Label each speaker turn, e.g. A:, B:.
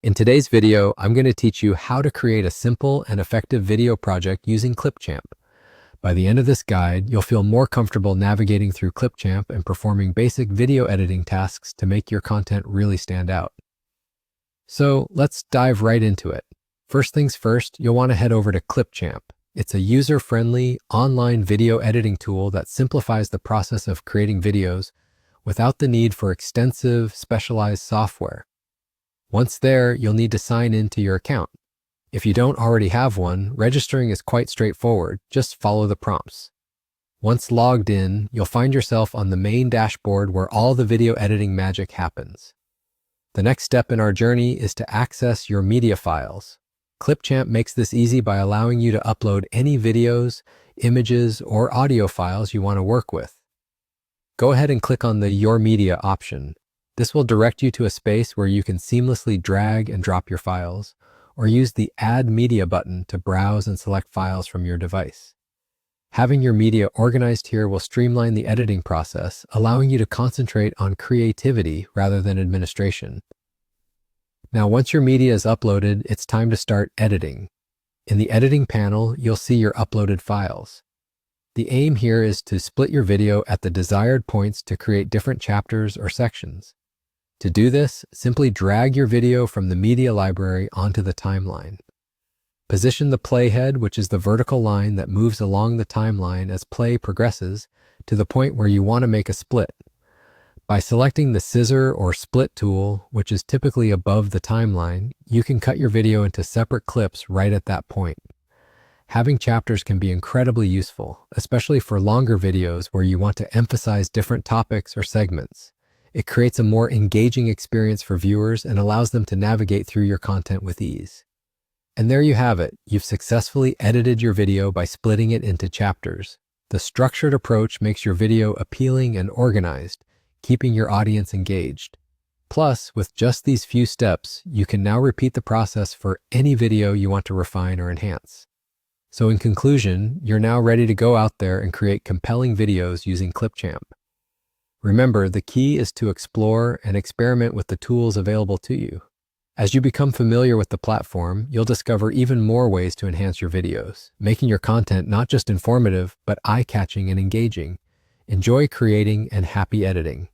A: In today's video, I'm going to teach you how to create a simple and effective video project using Clipchamp. By the end of this guide, you'll feel more comfortable navigating through Clipchamp and performing basic video editing tasks to make your content really stand out. So let's dive right into it. First things first, you'll want to head over to Clipchamp. It's a user-friendly online video editing tool that simplifies the process of creating videos without the need for extensive, specialized software. Once there, you'll need to sign in to your account. If you don't already have one, registering is quite straightforward. Just follow the prompts. Once logged in, you'll find yourself on the main dashboard where all the video editing magic happens. The next step in our journey is to access your media files. Clipchamp makes this easy by allowing you to upload any videos, images, or audio files you want to work with. Go ahead and click on the Your Media option. This will direct you to a space where you can seamlessly drag and drop your files, or use the Add Media button to browse and select files from your device. Having your media organized here will streamline the editing process, allowing you to concentrate on creativity rather than administration. Now, once your media is uploaded, it's time to start editing. In the editing panel, you'll see your uploaded files. The aim here is to split your video at the desired points to create different chapters or sections. To do this, simply drag your video from the media library onto the timeline. Position the playhead, which is the vertical line that moves along the timeline as play progresses, to the point where you want to make a split. By selecting the scissor or split tool, which is typically above the timeline, you can cut your video into separate clips right at that point. Having chapters can be incredibly useful, especially for longer videos where you want to emphasize different topics or segments. It creates a more engaging experience for viewers and allows them to navigate through your content with ease. And there you have it. You've successfully edited your video by splitting it into chapters. The structured approach makes your video appealing and organized, keeping your audience engaged. Plus, with just these few steps, you can now repeat the process for any video you want to refine or enhance. So in conclusion, you're now ready to go out there and create compelling videos using Clipchamp. Remember, the key is to explore and experiment with the tools available to you. As you become familiar with the platform, you'll discover even more ways to enhance your videos, making your content not just informative, but eye-catching and engaging. Enjoy creating and happy editing.